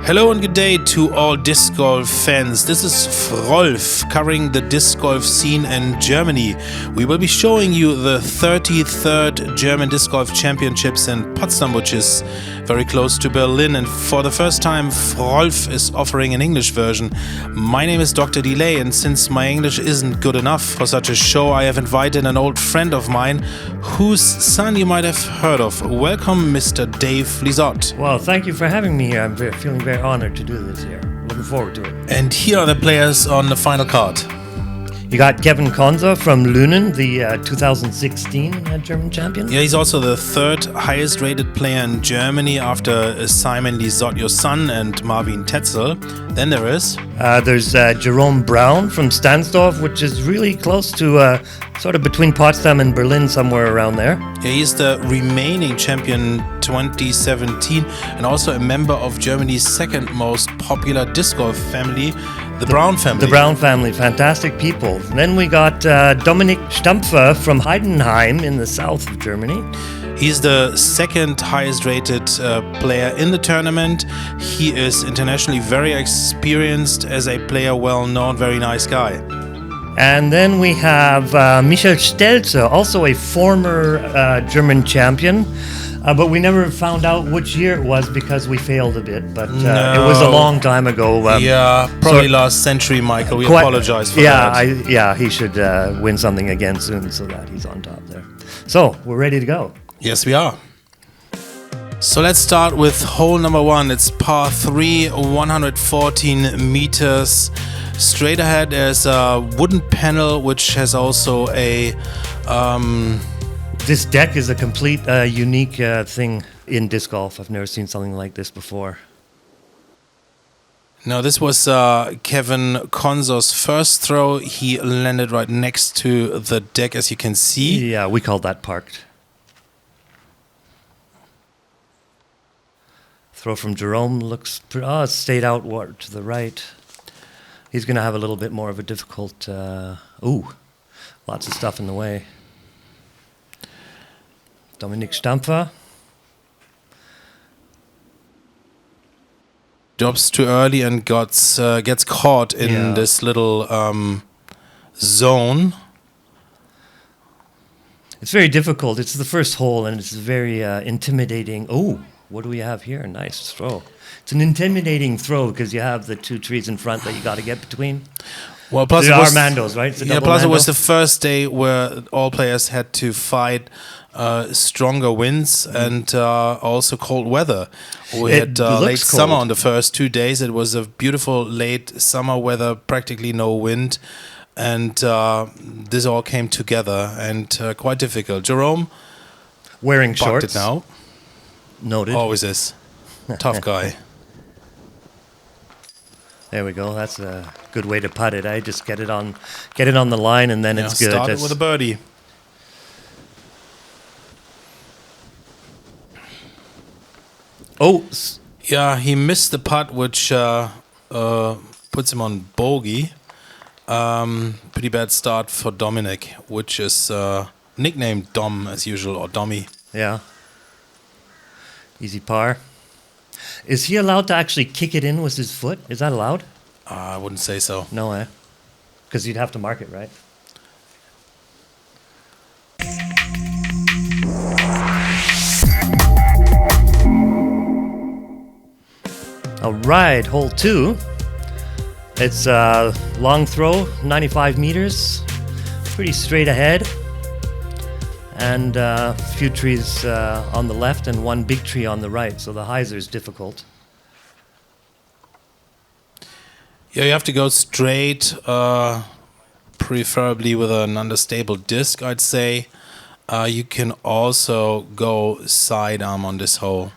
Hello and good day to all disc golf fans. This is Frolf covering the disc golf scene in Germany. We will be showing you the 33rd German Discgolf Championships in Potsdam, which is very close to Berlin. And for the first time, Frolf is offering an English version. My name is Dr. Delay, and since my English isn't good enough for such a show, I have invited an old friend of mine whose son you might have heard of. Welcome, Mr. Dave Lizotte. Well, thank you for having me here. I'm feeling very honored to do this here. Looking forward to it. And here are the players on the final card. You got Kevin Konsorr from Lünen, the 2016 German champion. Yeah, he's also the third highest rated player in Germany after Simon Lizotte, your son, and Marvin Tetzel. Then there's Jerome Braun from Stansdorf, which is really close to sort of between Potsdam and Berlin, somewhere around there. Yeah, he's the remaining champion 2017 and also a member of Germany's second most popular disc golf family, the Braun family. The Braun family, fantastic people. Then we got Dominik Stampfer from Heidenheim in the south of Germany. He's the second highest rated player in the tournament. He is internationally very experienced as a player, well known, very nice guy. And then we have Michael Stelzer, also a former German champion. But we never found out which year it was because we failed a bit. But it was a long time ago. Probably last century, Michael. We apologize for that. He should win something again soon so that he's on top there. So, we're ready to go. Yes, we are. So let's start with hole number one. It's par 3, 114 meters. Straight ahead there's a wooden panel which has also a... This deck is a complete unique thing in disc golf. I've never seen something like this before. No, this was Kevin Konsorr's first throw. He landed right next to the deck, as you can see. Yeah, we called that parked. Throw from Jerome looks... it stayed outward to the right. He's going to have a little bit more of a difficult... lots of stuff in the way. Dominik Stampfer. Drops too early and gets caught in this little zone. It's very difficult. It's the first hole and it's very intimidating. Oh, what do we have here? Nice throw. It's an intimidating throw because you have the two trees in front that you got to get between. Well, plus there are Mandos, right? It was the first day where all players had to fight stronger winds and also cold weather. We had late summer on the first 2 days. It was a beautiful late summer weather, practically no wind, and this all came together and quite difficult. Jerome wearing shorts it now. Noted. Always is. Tough guy. There we go. That's a good way to putt it. I just get it on the line, and then it's good. Start it with a birdie. Oh, yeah, he missed the putt, which puts him on bogey. Pretty bad start for Dominik, which is nicknamed Dom as usual, or Dommy. Yeah. Easy par. Is he allowed to actually kick it in with his foot? Is that allowed? I wouldn't say so. No, because you'd have to mark it, right? All right, hole 2. It's a long throw, 95 meters, pretty straight ahead. And a few trees on the left and one big tree on the right, so the hyzer is difficult. Yeah, you have to go straight, preferably with an understable disc, I'd say. You can also go sidearm on this hole.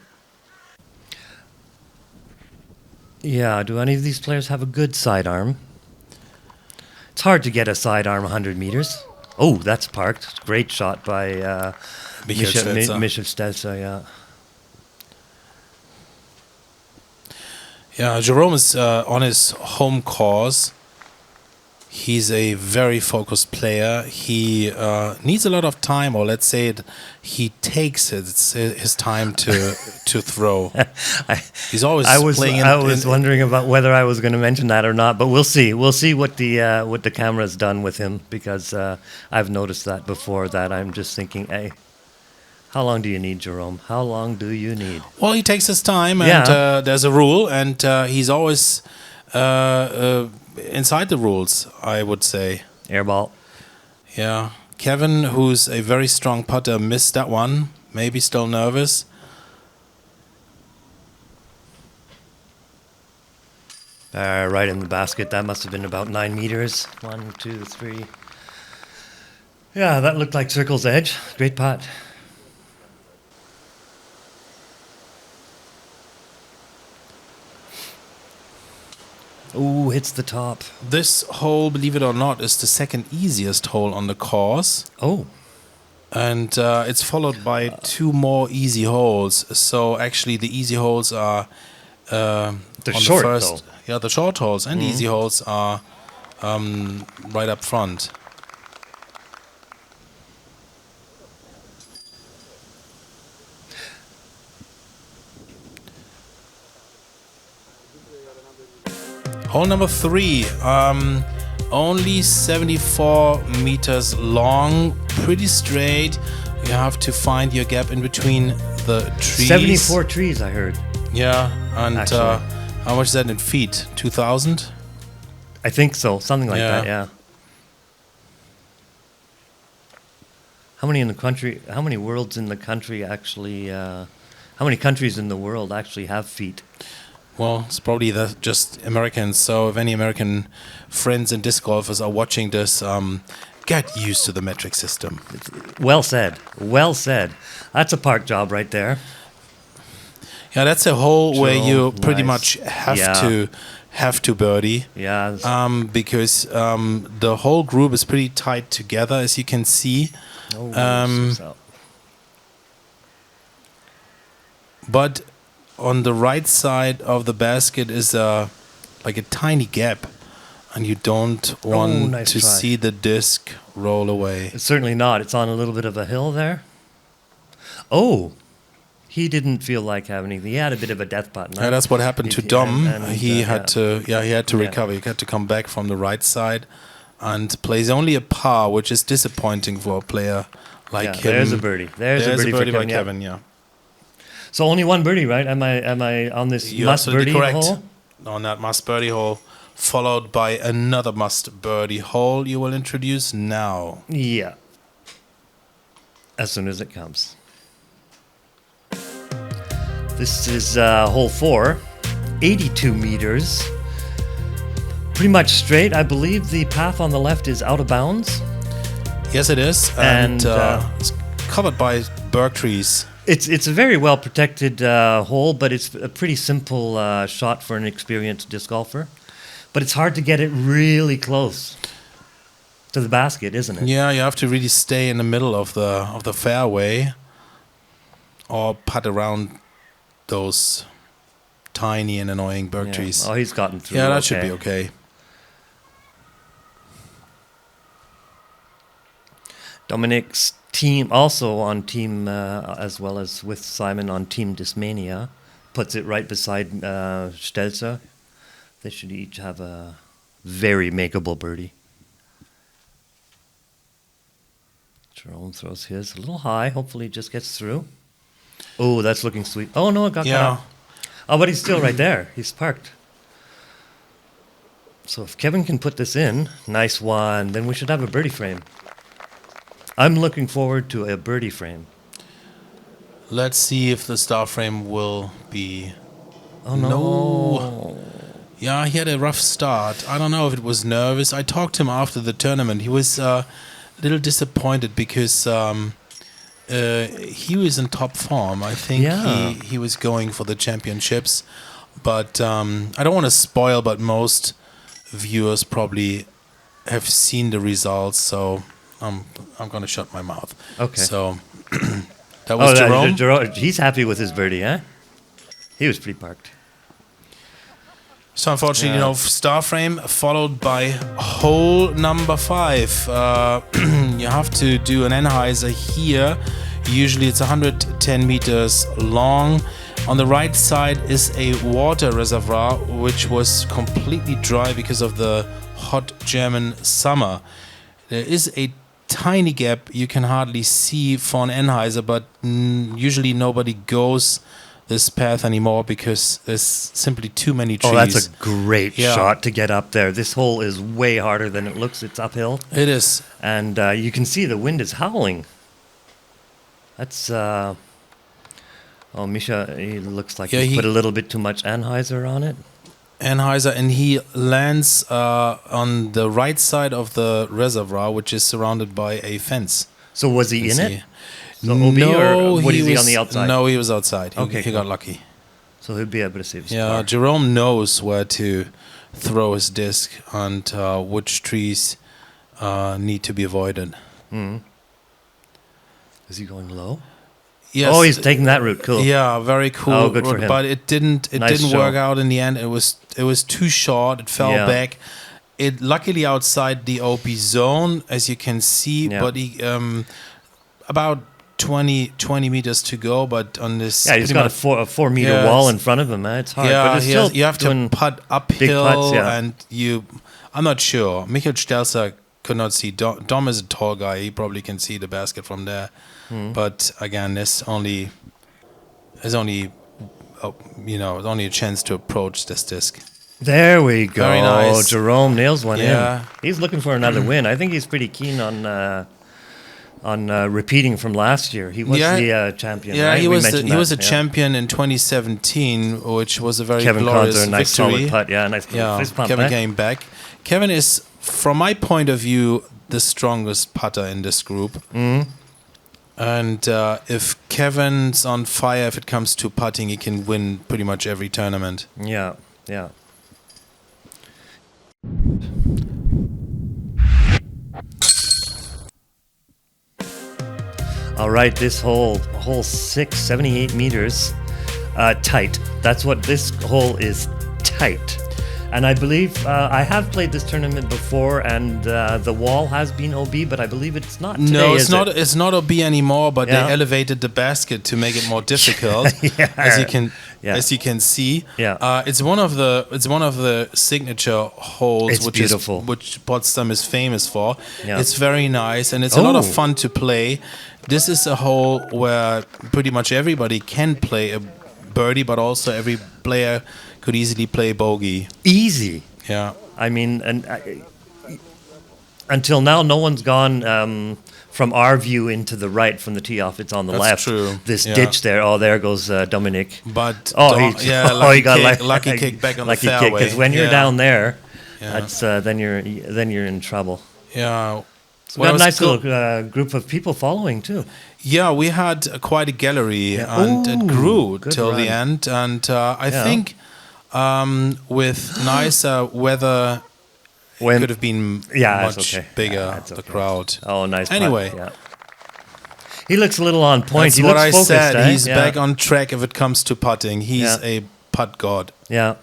Yeah, do any of these players have a good sidearm? It's hard to get a sidearm 100 meters. Oh, that's parked. Great shot by Michael Stelzer, yeah. Yeah, Jerome is on his home course. He's a very focused player. He needs a lot of time, or let's say he takes his time to throw. He's always playing. I was wondering about whether I was going to mention that or not, but we'll see. We'll see what the camera's done with him, because I've noticed that before. That I'm just thinking, hey, how long do you need, Jerome? How long do you need? Well, he takes his time, and there's a rule, and he's always inside the rules, I would say. Airball. Yeah. Kevin, who's a very strong putter, missed that one. Maybe still nervous. Right in the basket. That must have been about 9 meters. 1, 2, 3. Yeah, that looked like circle's edge. Great putt. Ooh, hits the top. This hole, believe it or not, is the second easiest hole on the course. Oh. And it's followed by 2 more easy holes. So actually the easy holes are The on short, the first. though. Yeah, the short holes and the easy holes are right up front. Hole number 3, only 74 meters long, pretty straight. You have to find your gap in between the trees. 74 trees, I heard. Yeah, and Actually. how much is that in feet? 2,000? I think so. Something like that, yeah. How many in the country, how many worlds in the country actually, how many countries in the world actually have feet? Well, it's probably just Americans. So if any American friends and disc golfers are watching this, get used to the metric system. Well said. Well said. That's a park job right there. Yeah, that's a hole where you Nice. pretty much have to birdie. Yeah. Because the whole group is pretty tight together, as you can see. But on the right side of the basket is like a tiny gap, and you don't want nice to try. see the disc roll away. It's certainly not. It's on a little bit of a hill there. Oh, he didn't feel like having anything. He had a bit of a death putt. Yeah, that's what happened to Dom. He had to Yeah. recover. He had to come back from the right side and plays only a par, which is disappointing for a player like him. There's a birdie. There's a birdie, by for Kevin. Kevin. Yeah. So only one birdie, right? Am I on this You're must birdie absolutely correct. hole? On that must birdie hole, followed by another must birdie hole you will introduce now. Yeah. As soon as it comes. This is hole 4, 82 meters. Pretty much straight. I believe the path on the left is out of bounds. Yes, it is. And it's covered by birch trees. It's a very well protected hole, but it's a pretty simple shot for an experienced disc golfer. But it's hard to get it really close to the basket, isn't it? Yeah, you have to really stay in the middle of the fairway, or putt around those tiny and annoying birch trees. Oh, he's gotten through. Yeah, that should be okay. Dominik's team, also on team, as well as with Simon on Team Discmania, puts it right beside Stelzer. They should each have a very makeable birdie. Jerome throws his a little high. Hopefully it just gets through. Oh, that's looking sweet. Oh, no, it got cut out. Oh, but he's still right there. He's parked. So if Kevin can put this in, nice one, then we should have a birdie frame. I'm looking forward to a birdie frame. Let's see if the star frame will be... Oh, no. Yeah, he had a rough start. I don't know if it was nervous. I talked to him after the tournament. He was a little disappointed because he was in top form. I think he was going for the championships. But I don't want to spoil, but most viewers probably have seen the results, so I'm going to shut my mouth. Okay. So that was Jerome. Jerome. He's happy with his birdie, huh? He was pretty parked. So unfortunately, star frame followed by hole number 5. You have to do an Anheuser here. Usually it's 110 meters long. On the right side is a water reservoir, which was completely dry because of the hot German summer. There is a tiny gap you can hardly see for an Anheuser, but usually nobody goes this path anymore because there's simply too many trees. Oh, that's a great shot to get up there. This hole is way harder than it looks. It's uphill. It is. And you can see the wind is howling. That's... Misha, he looks like he put a little bit too much Anheuser on it. Anheuser, and he lands on the right side of the reservoir, which is surrounded by a fence. So was he in it? So OB, or was he on the outside? No, he was outside. Okay, he got lucky. So he'll be able to save his par. Jerome knows where to throw his disc and which trees need to be avoided. Is he going low? Yes. Oh, he's taking that route. Cool. Yeah, very cool. Oh, good for him. But it didn't work out in the end. It was too short. It fell back. It luckily outside the OP zone, as you can see. Yeah. But he about 20 meters to go. But on this, he's got a 4 meter wall in front of him. It's hard. Yeah, but it's still you have to putt uphill, and I'm not sure. Michael Stelzer could not see. Dom is a tall guy. He probably can see the basket from there. But again, there's only a chance to approach this disc. There we go. Very nice. Jerome nails one in. He's looking for another win. I think he's pretty keen on repeating from last year. He was the champion. Yeah, right? he was a champion in 2017, which was a very Kevin glorious Konsorr, nice victory. solid putt. Yeah, nice fist pump. Kevin came back. Kevin is, from my point of view, the strongest putter in this group. And if Kevin's on fire, if it comes to putting, he can win pretty much every tournament. Yeah. All right, this hole 6, 78 meters, tight. That's what this hole is, tight. And I believe I have played this tournament before, and the wall has been OB, but I believe it's not today, No, it's not. It's not OB anymore. But they elevated the basket to make it more difficult, as you can see. Yeah. It's one of the signature holes, which Potsdam is famous for. Yeah. It's very nice, and it's a lot of fun to play. This is a hole where pretty much everybody can play a birdie, but also every player could easily play bogey. Easy. Yeah. I mean, until now, no one's gone from our view into the right from the tee off. It's on the left. True. This ditch there. Oh, there goes Dominik. But he got lucky kick back on the fairway. Lucky kick, because when you're down there, that's then you're in trouble. Yeah. So we got a nice little group of people following too. Yeah, we had quite a gallery, and it grew till the end. And I think with nicer weather, it could have been much bigger, the crowd. Oh, nice. Anyway. Putt. Yeah. He looks a little on point. That's what I said. He's back on track if it comes to putting. He's a putt god. Yeah.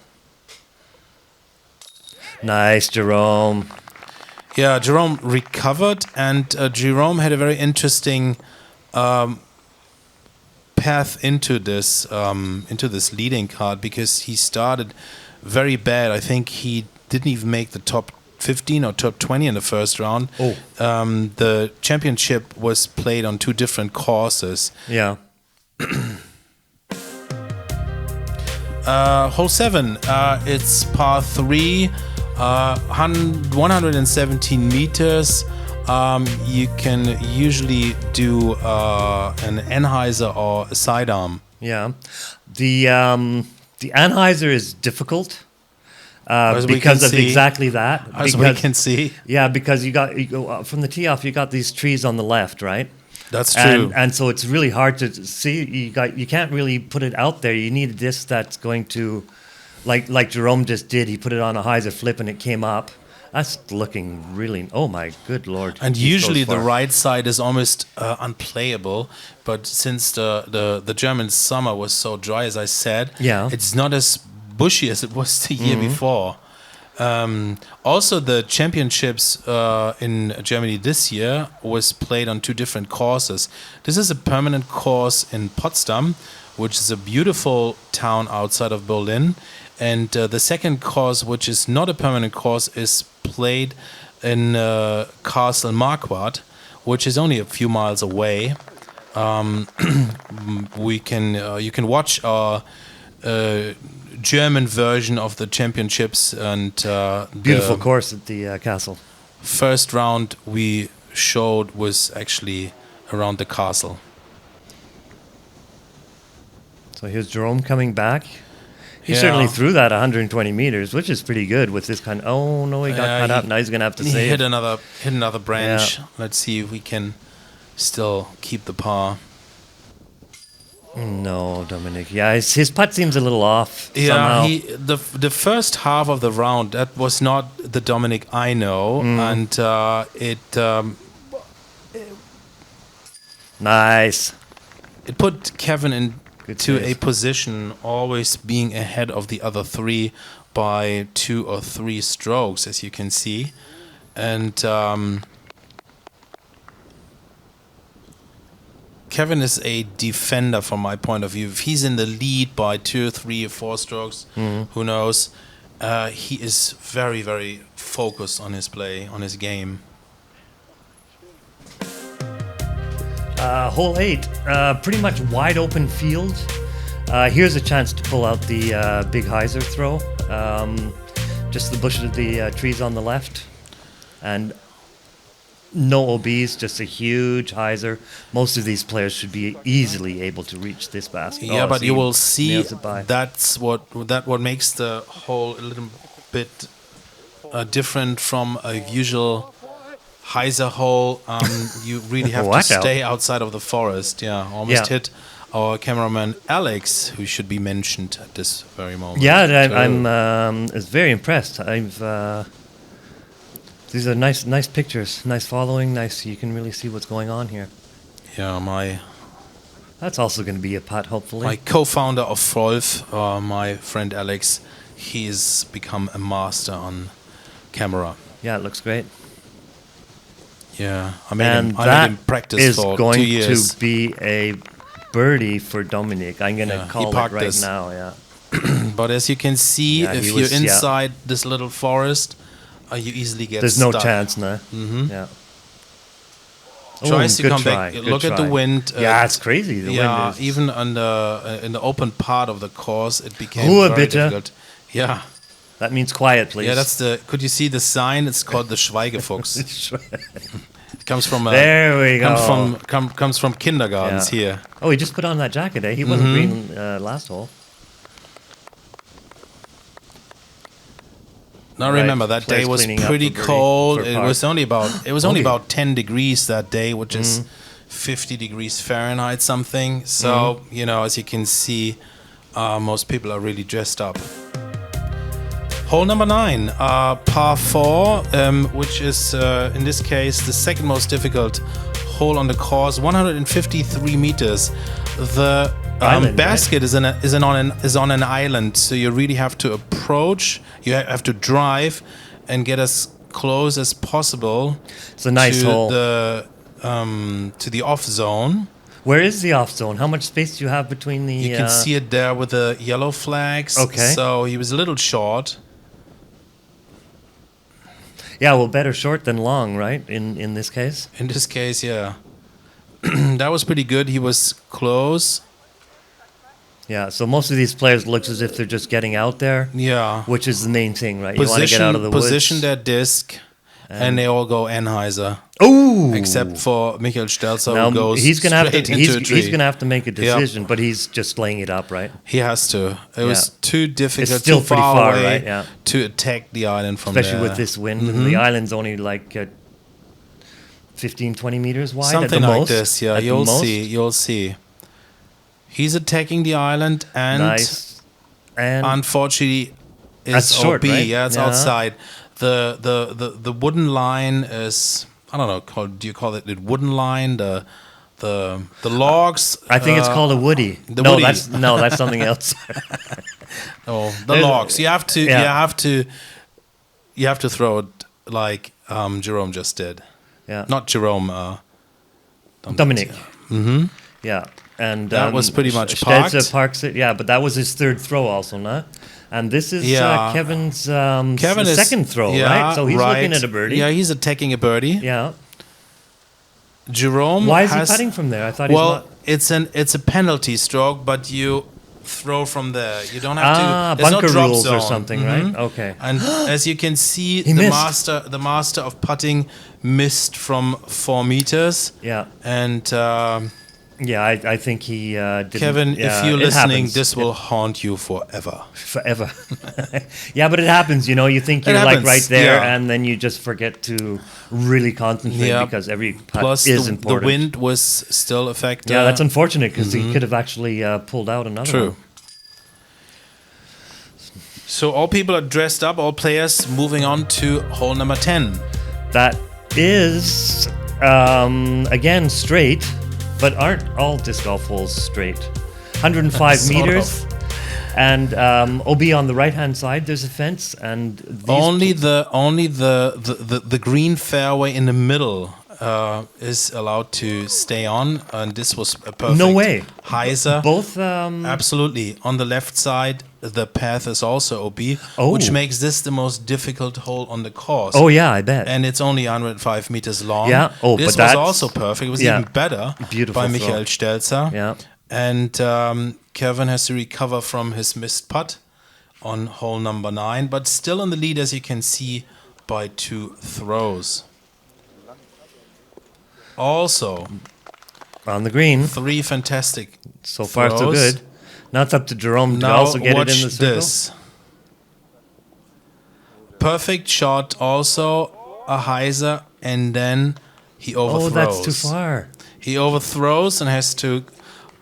Nice, Jerome. Yeah, Jerome recovered, and Jerome had a very interesting path into this leading card, because he started very bad. I think he didn't even make the top 15 or top 20 in the first round. The championship was played on 2 different courses. Yeah. Hole 7, it's par 3. 117 meters. You can usually do an Anheuser or a sidearm. Yeah, the Anheuser is difficult because of exactly that. As we can see. Yeah, because you go from the tee off. You got these trees on the left, right? That's true. And so it's really hard to see. You can't really put it out there. You need a disc that's going to. Like Jerome just did, he put it on a hyzer flip and it came up. That's looking really. Oh my good lord! And usually the right side is almost unplayable, but since the German summer was so dry, as I said, it's not as bushy as it was the year before. Also, the championships in Germany this year was played on 2 different courses. This is a permanent course in Potsdam, which is a beautiful town outside of Berlin. And the second course, which is not a permanent course, is played in Castle Marquardt, which is only a few miles away. You can watch our German version of the championships, and Beautiful course at the castle. First round we showed was actually around the castle. So here's Jerome coming back. He certainly threw that 120 meters, which is pretty good with this kind of... Oh, no, he got cut up. Now he's going to have to save. He hit another branch. Yeah. Let's see if we can still keep the par. No, Dominik. Yeah, his putt seems a little off somehow. The first half of the round, that was not the Dominik I know. And Nice. It put Kevin into a position always being ahead of the other 3 by 2 or 3 strokes, as you can see. And Kevin is a defender from my point of view. If he's in the lead by 2, 3, or 4 strokes, who knows? He is very, very focused on his play, on his game. Hole 8, pretty much wide open field. Here's a chance to pull out the big hyzer throw. Just the bushes of the trees on the left. And no OBs, just a huge hyzer. Most of these players should be easily able to reach this basket. Yeah, but you will see that's what makes the hole a little bit different from a usual hyzer hole. You really have to stay outside of the forest. Yeah, almost hit our cameraman Alex, who should be mentioned at this very moment. Yeah, I'm very impressed. These are nice pictures, nice following, nice. You can really see what's going on here. Yeah, that's also going to be a putt, hopefully. My co-founder of Frolf, my friend Alex, he's become a master on camera. Yeah, it looks great. Yeah, I made him practice for 2 years. Is going to be a birdie for Dominik. I'm going to call it right now. Yeah. But as you can see, if you're inside this little forest, you easily get There's stuck. no chance now. Yeah. Tries to come back. Look at the wind. Yeah, it's crazy. The wind is even in the open part of the course, it became very difficult. Yeah. That means quiet, please. Yeah, that's the. Could you see the sign? It's called the Schweigefuchs. It comes from. There we go. Comes from kindergartens here. Oh, he just put on that jacket. He wasn't green last hole. Now remember that day was pretty cold. It was only about 10 degrees that day, which is 50 degrees Fahrenheit something. So as you can see, most people are really dressed up. Hole number 9, par 4, which is in this case the second most difficult hole on the course, 153 meters. The basket is on an island, so you really have to approach. You have to drive and get as close as possible. It's a nice hole. To the off zone. Where is the off zone? How much space do you have between the... You can see it there with the yellow flags. Okay. So he was a little short. Yeah, well, better short than long, right? In this case? In this case, yeah. That was pretty good. He was close. Yeah, so most of these players looks as if they're just getting out there. Yeah. Which is the main thing, right? You want to get out of the woods. Position their disc, and they all go Anheuser. Ooh! Except for Michael Stelzer, who goes straight into a tree. He's going to have to make a decision, but he's just laying it up, right? He has to. It was too difficult, it's still too far away, right? Yeah. to attack the island from Especially there. with this wind. And the island's only like 15, 20 meters wide Something at the like most. this, yeah. You'll see. He's attacking the island, and unfortunately, it's short, OB. Right? Yeah, it's outside. The wooden line is, I don't know. Do you call it the wooden line? The logs. I think it's called a woody. Woody. That's something else. Oh, the logs. You have to. You have to throw it like Jerome just did. Yeah. Not Jerome. Dominik. Mm-hmm. Yeah. And that was pretty much Stelzer parks it. Yeah, but that was his third throw also, no? And this is Kevin's second throw, right? So he's looking at a birdie. Yeah, he's attacking a birdie. Yeah. Jerome. Why is he putting from there? I thought he's not. It's a penalty stroke, but you throw from there. You don't have to. There's bunker no drop rules zone. Or something, right? Okay. And as you can see, the master of putting missed from 4 meters. Yeah. And I think he didn't. Kevin, if you're listening, this will haunt you forever. Forever. Yeah, but it happens, you know. You think you're like right there, and then you just forget to really concentrate because every putt is important. The wind was still a factor. Yeah, that's unfortunate because he could have actually pulled out another one. So all people are dressed up, all players moving on to hole number 10. That is, again, straight. But aren't all disc golf holes straight? 105 meters, and OB on the right-hand side. There's a fence, and only the green fairway in the middle is allowed to stay on, and this was a perfect. No way. Hyzer. Both. Absolutely. On the left side, the path is also OB, which makes this the most difficult hole on the course. Oh yeah, I bet. And it's only 105 meters long. Yeah. Oh, this but was also perfect. It was even better. Beautiful by throw. Michael Stelzer. Yeah. And Kevin has to recover from his missed putt on hole number 9, but still in the lead, as you can see, by 2 throws. Also, on the green, 3 fantastic so far throws. so good. Now it's up to Jerome to now also get it in the circle. This. Perfect shot, also a hyzer, and then he overthrows. Oh, that's too far. He overthrows and has to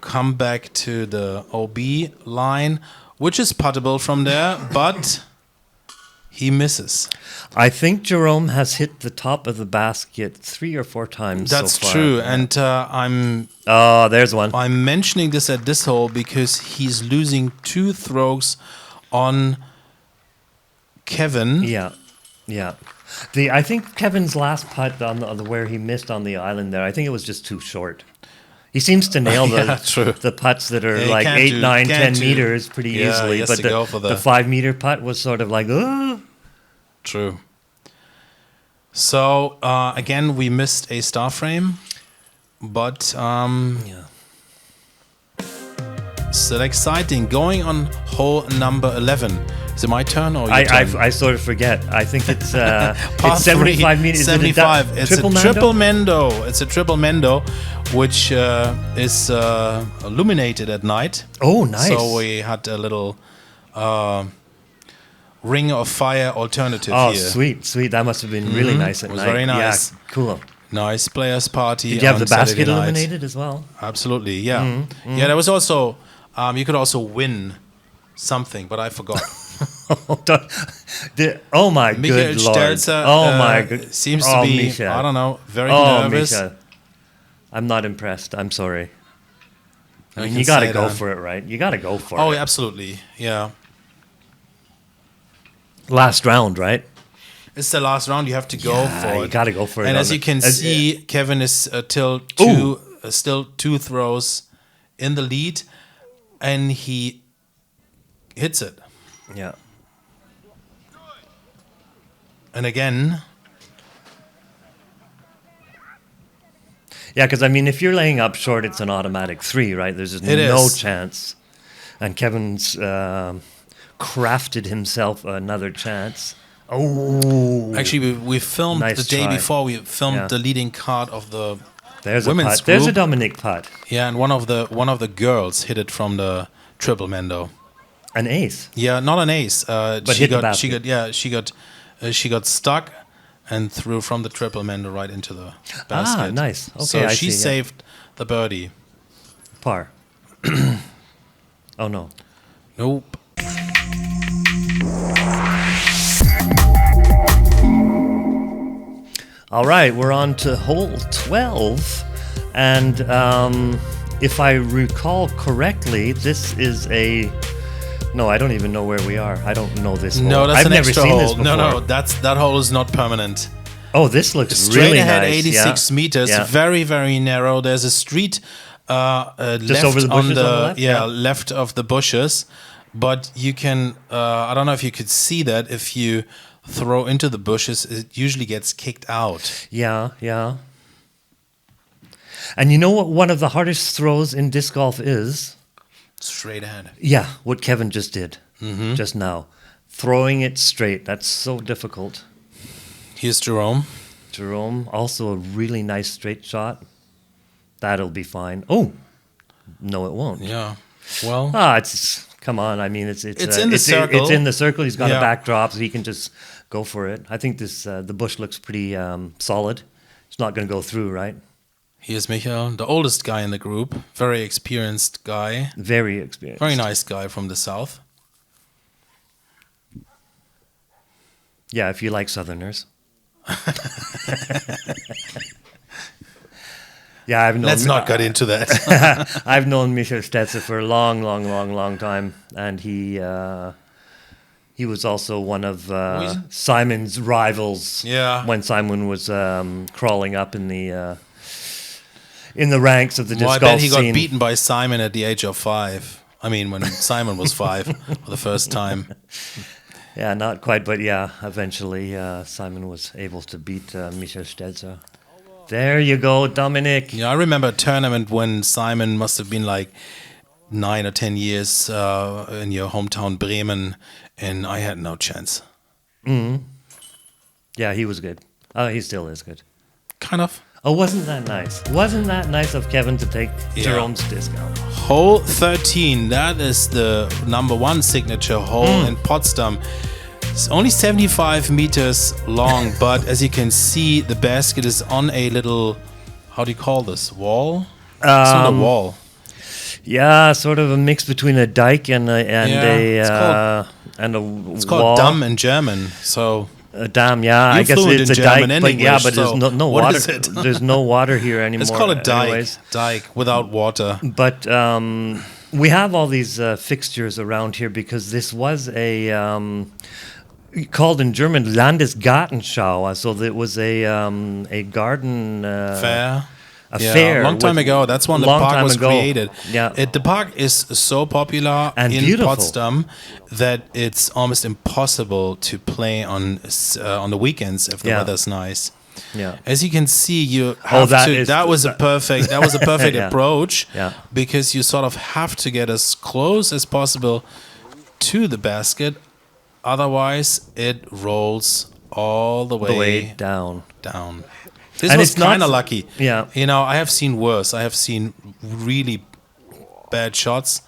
come back to the OB line, which is puttable from there, but he misses. I think Jerome has hit the top of the basket 3 or 4 times. That's so far. true, and I'm. Oh, there's one. I'm mentioning this at this hole because he's losing 2 throws on Kevin. Yeah. I think Kevin's last putt on the where he missed on the island there, I think it was just too short. He seems to nail the putts that are like 8, 9, 10 meters pretty easily, but the 5 meter putt was sort of like, oh. True. So again, we missed a star frame, but still exciting. Going on hole number 11. Is it my turn or your turn? I sort of forget. I think it's it's 75 meters. 75. It's a triple mendo. It's a triple mendo, which is illuminated at night. Oh, nice. So we had a little ring of fire alternative here. Oh, sweet. That must have been really nice at night. It was very nice. Yeah, cool. Nice players party. Did you have the basket Saturday illuminated as well? Absolutely, yeah. Yeah, there was also, you could also win something, but I forgot. Oh my good lord. Stelzer, oh my good. Seems to be, Misha. I don't know, very nervous. Misha. I'm not impressed. I'm sorry. I mean, can you got to say go that. for it, right? You got to go for it. Oh, absolutely, yeah. Last round, right? It's the last round. You have to go for it. You got to go for it. And as you can see, Kevin is still 2 throws in the lead, and he hits it. Yeah. And again. Yeah, because I mean, if you're laying up short, it's an automatic 3, right? There's just no chance. And Kevin's crafted himself another chance. Oh, actually, we filmed the day before. We filmed the leading card of the women's group. There's a Dominik putt. Yeah, and one of the girls hit it from the triple mendo. An ace. Yeah, not an ace. But she got stuck and threw from the triple mendo right into the basket. Ah, nice. Okay, so she saved the birdie. Par. Oh no. Nope. All right, we're on to hole 12, and if I recall correctly, this is a No, I don't even know where we are. I don't know this hole. No, that's I've an never extra seen hole. this before. No, that hole is not permanent. Oh, this looks Straight really ahead, nice. 86 yeah. meters, Yeah. very, very narrow. There's a street left over the bushes on the left? yeah, Yeah. left of the bushes, but you can. I don't know if you could see that. If you throw into the bushes, it usually gets kicked out. Yeah, yeah. And you know what one of the hardest throws in disc golf is? Straight ahead. Yeah, what Kevin just did Mm-hmm. just now. Throwing it straight. That's so difficult. Here's Jerome. Jerome, also a really nice straight shot. That'll be fine. Oh, no, it won't. Yeah. Well, It's come on. I mean, it's in the circle. It's in the circle. He's got Yeah. a backdrop, so he can just go for it. I think this the bush looks pretty solid. It's not going to go through, right? here's Michael, the oldest guy in the group. Very experienced guy. Very experienced. Very nice guy from the south. Yeah, if you like Southerners. Yeah, I've known. Let's not get into that. I've known Michael Stelzer for a long time, and he was also one of Simon's rivals. Yeah. When Simon was crawling up in the ranks of the disc Well, I golf bet he got scene. beaten by Simon at the age of 5. I mean, when Simon was 5 for the first time. Yeah, not quite, but yeah, eventually Simon was able to beat Michael Stelzer. There you go, Dominik. Yeah, I remember a tournament when Simon must have been like 9 or 10 years in your hometown Bremen, and I had no chance. Yeah, he was good. He still is good. Kind of. Oh, wasn't that nice? Wasn't that nice of Kevin to take Jerome's disc out? Hole 13, that is the number 1 signature hole in Potsdam. It's only 75 meters long, but as you can see, the basket is on a little, how do you call this, wall? It's not a wall. Yeah, sort of a mix between a dike and a It's wall. called Damm in German, so... A dam, yeah. I You're guess fluent it's in a German dike, and but yeah, English, but there's so no what water. is it? There's no water here anymore. Let's call it dike. anyways. Dike, without water. But we have all these fixtures around here because this was a called in German Landesgartenschau. So it was a garden Fair. a fair. A long time ago. That's when the long park time was ago. created. Yeah. The park is so popular And in beautiful. Potsdam that it's almost impossible to play on the weekends if the Yeah. weather's nice. Yeah. As you can see, you have that was a perfect Yeah. approach Yeah. because you sort of have to get as close as possible to the basket. Otherwise, it rolls all the The way way down. down. This And was it's not- kind of lucky. Yeah. You know, I have seen worse. I have seen really bad shots.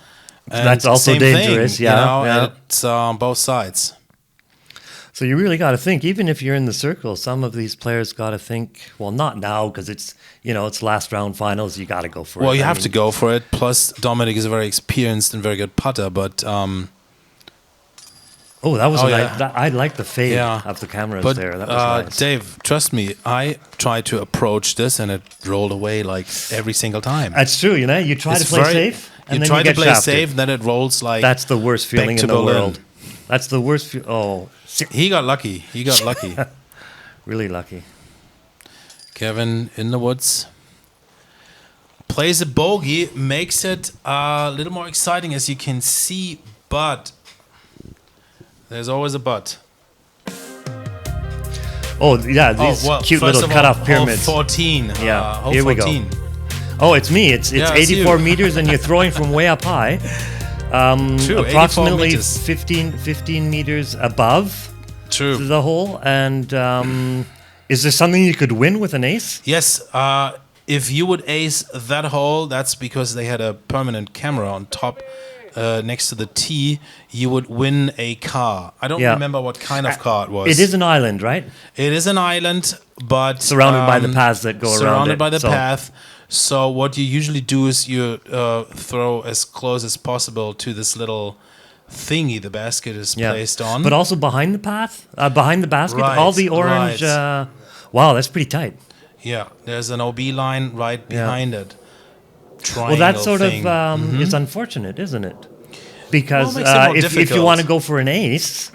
And That's also same dangerous, thing, yeah, You know, yeah. and it's on both sides. So you really got to think, even if you're in the circle, some of these players got to think, well, not now because it's, it's last round finals. You got to go for it. Well, you I have mean, to go for it. Plus, Dominik is a very experienced and very good putter, but Oh, that was Oh, a yeah. nice. I like the fade Yeah. of the cameras but there. That was nice. Dave, trust me, I tried to approach this and it rolled away like every single time. That's true. You try It's to play very- safe, and you then try you to get play shafted. safe, then it rolls like That's the worst feeling back in to the Berlin. world. That's the worst. He got lucky. He got lucky. Really lucky. Kevin in the woods plays a bogey, makes it a little more exciting as you can see, but there's always a but. Oh yeah, these cute first little of all, cutoff pyramids. Hole 14. Yeah, hole here we go. 14. Oh, it's me. It's Yeah, it's 84 you. meters, and you're throwing from way up high. True, 84 Approximately meters. 15 meters above True. the hole. And is there something you could win with an ace? Yes, if you would ace that hole, that's because they had a permanent camera on top next to the tee. You would win a car. I don't Yeah. remember what kind of car it was. It is an island, right? It is an island, but Surrounded by the paths that go around surrounded it, by the so- path. So what you usually do is you throw as close as possible to this little thingy the basket is placed on. But also behind the path, behind the basket, Right, all the orange. right. Wow, that's pretty tight. yeah, there's an OB line right behind it. Well, that sort thing. of is unfortunate, isn't it? because makes it more if you difficult. want to go for an ace,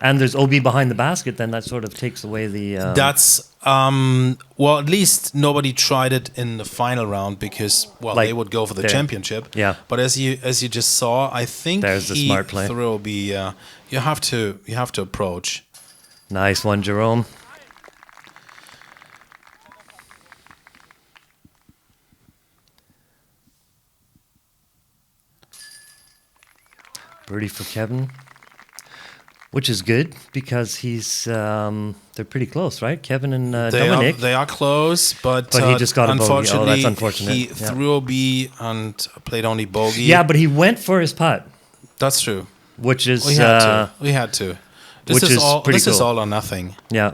and there's OB behind the basket, then that sort of takes away the. That's well, at least nobody tried it in the final round because they would go for the championship. Yeah. But as you just saw, I think There's the smart play. threw OB. You have to approach. Nice one, Jerome. Birdie for Kevin, which is good because he's they're pretty close, right? Kevin and Dominik. They are close, but he just got a bogey. unfortunately, Oh, that's unfortunate. he Yeah. threw OB and played only bogey. Yeah, but he went for his putt, That's true. which is We had to. We had to. This which is is all. pretty This is cool. all or nothing. yeah.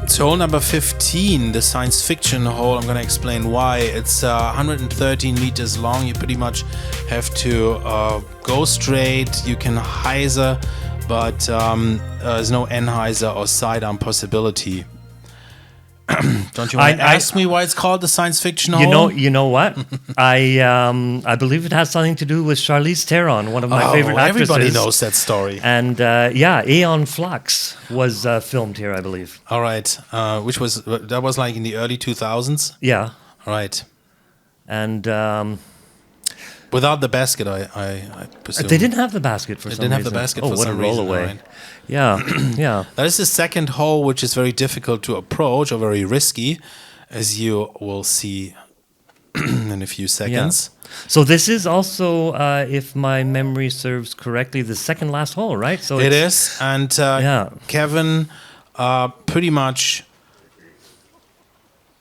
So hole number 15, the science fiction hole. I'm going to explain why. It's 113 meters long. You pretty much have to go straight. You can hyzer, but there's no N-hyzer or sidearm possibility. Don't you want to ask me why it's called the science fiction hole? You know what? I believe it has something to do with Charlize Theron, one of my favorite actresses. Everybody knows that story. And Aeon Flux was filmed here, I believe. All right, that was like in the early 2000s. Yeah, All right, and without the basket, I presume they didn't have the basket for some reason. didn't have the basket for what some a roll reason, away! right. Yeah, yeah. That is the second hole, which is very difficult to approach or very risky, as you will see in a few seconds. So this is also, if my memory serves correctly, the second last hole, right? So It is, and Kevin pretty much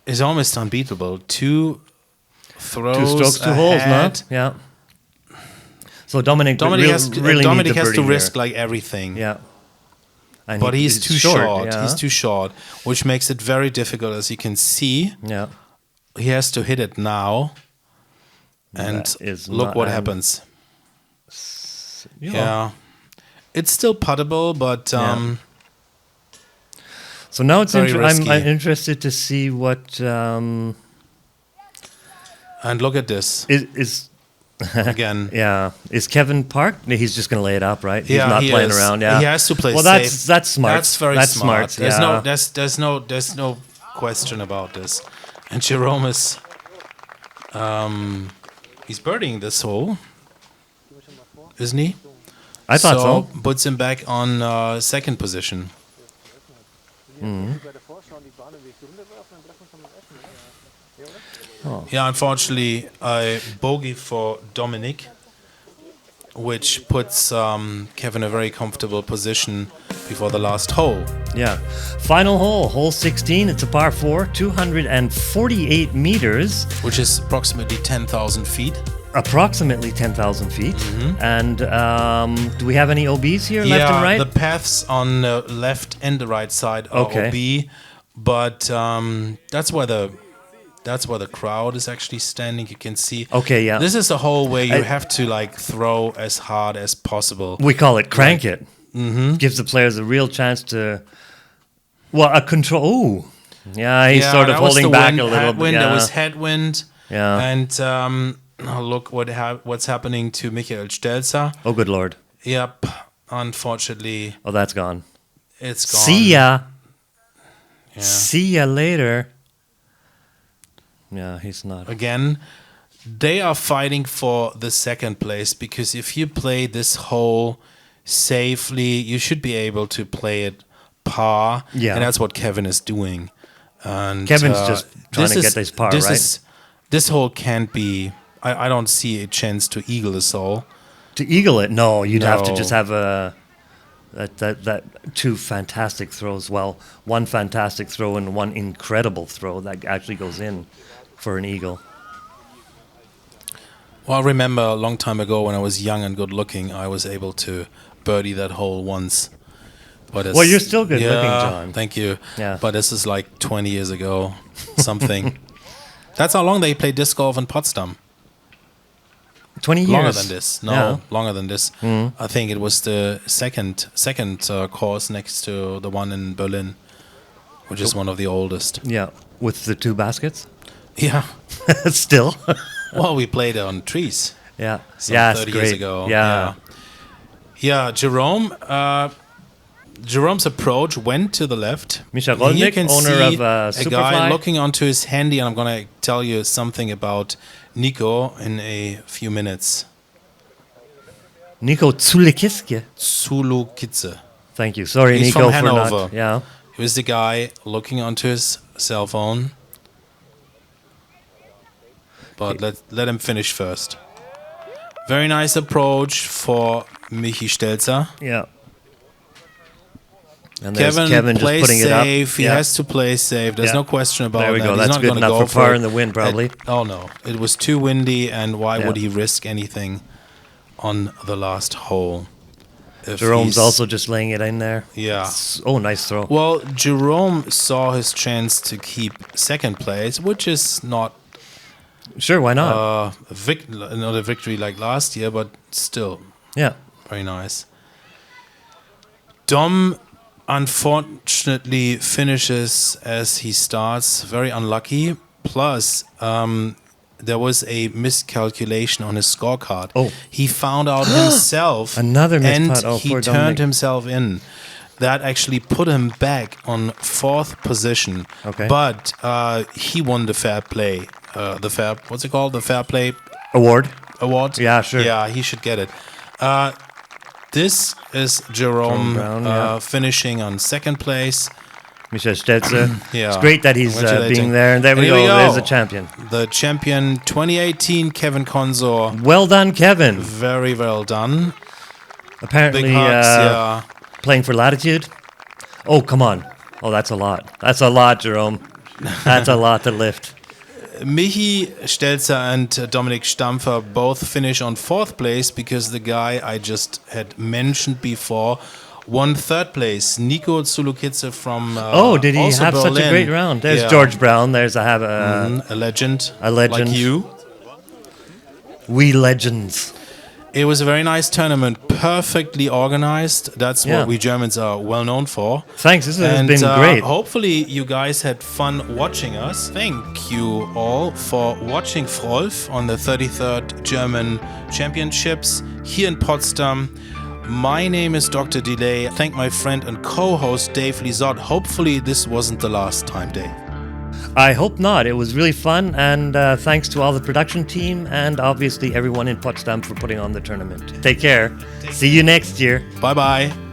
is almost unbeatable. Two throws, 2 strokes, 2 holes, ahead. no? Yeah. So Dominik really Dominic needs a has to birdie risk here. like everything. Yeah. And But he's too short. Yeah. He's too short, which makes it very difficult, as you can see. Yeah. He has to hit it now. And That is look not- what and- happens. Yeah. Yeah. It's still puttable, but So now it's Very risky. I'm interested to see what and look at this is again. yeah, is Kevin parked? No, he's just going to lay it up, right? He's Yeah, not he playing is. around. Yeah, He has to play well, safe. that's smart. That's very that's smart. There's yeah. there's no question about this. And Jerome is he's birdieing this hole, isn't he? I thought so. Puts him back on second position. Yeah, unfortunately, a bogey for Dominik, which puts Kevin in a very comfortable position before the last hole. Yeah. Final hole, hole 16. It's a par 4, 248 meters, Which is approximately 10,000 feet. approximately 10,000 feet. And do we have any OBs here, left Yeah, and right? the paths on the left and the right side are OB, but that's where the crowd is actually standing. You can see. Okay, yeah. This is a hole where you have to like throw as hard as possible. We call it crank it. Gives the players a real chance to, a control. Ooh. Yeah, he's sort of that was holding the back wind, a little bit. headwind. Yeah. There was headwind. Yeah. And look what's happening to Michael Stelzer. Oh, good Lord. Yep. Unfortunately, Oh, that's gone. it's gone. See ya. Yeah. See ya later. Yeah, he's not. Again, they are fighting for the second place because if you play this hole safely, you should be able to play it par. Yeah. And that's what Kevin is doing. And Kevin's just trying to get this par, right? This hole can't be. I don't see a chance to eagle this hole. To eagle it, no, you'd have to No. just have that 2 fantastic throws. Well, 1 fantastic throw and 1 incredible throw that actually goes in for an eagle. Well, I remember a long time ago when I was young and good looking, I was able to birdie that hole once. But Well, you're still good looking, John. Thank you. Yeah. But this is like 20 years ago, something. That's how long they played disc golf in Potsdam. 20 years. Longer than this. No, Yeah. longer than this. I think it was the second course next to the one in Berlin, which is one of the oldest. Yeah. With the 2 baskets? Yeah. Still. Well, we played on trees. Yeah. Some Yeah, 30 it's years great. ago. Yeah. Yeah, Jerome's approach went to the left. Misha Here you Rolnik, can owner see of a Superfly. guy looking onto his handy, and I'm going to tell you something about Nico in a few minutes. Nico Zulikiske. Sulukitze. Thank you. Sorry, He's Nico, from for Hanover. not... Yeah. He was the guy looking onto his cell phone. But let him finish first. Very nice approach for Michi Stelzer. Yeah. And there's Kevin Kevin just plays putting it up. safe. He has to play safe. There's no question about that. There we go. He's That's not good gonna enough go for par it. in the wind, probably. Oh, no. It was too windy, and why would he risk anything on the last hole? Jerome's also just laying it in there. Yeah. Oh, nice throw. Well, Jerome saw his chance to keep second place, which is not Sure, why not? not a victory like last year, but still Yeah. very nice. Dom unfortunately finishes as he starts, very unlucky. Plus, there was a miscalculation on his scorecard. Oh. He found out himself. Another missed and putt. Oh, he poor turned Dominik. himself in. That actually put him back on 4th position. Okay. But he won the fair play. What's it called? The fair play Award? award? Yeah, sure. Yeah, he should get it. This is Jerome Braun, finishing on 2nd place. Misha Stelzer. Yeah. It's great that he's Congratulating. being there. And there we Here go. we go. There's a champion. The champion 2018, Kevin Konsorr. Well done, Kevin. Very well done. Apparently Big hugs, playing for Latitude. Oh, come on. Oh, that's a lot. That's a lot, Jerome. That's a lot to lift. Michi Stelzer and Dominik Stampfer both finish on 4th place because the guy I just had mentioned before won 3rd place. Nico Zulukitze from Did he also have Berlin. such a great round? There's Yeah. George Brown. There's a legend. A legend. Like you. We legends. It was a very nice tournament, perfectly organized. That's what we Germans are well known for. Thanks, this has been great. Hopefully you guys had fun watching us. Thank you all for watching Frolf on the 33rd German Championships here in Potsdam. My name is Dr. Delay. Thank my friend and co-host Dave Lizotte. Hopefully this wasn't the last time, Dave. I hope not. It was really fun, and thanks to all the production team and obviously everyone in Potsdam for putting on the tournament. Take care. See you next year. Bye-bye.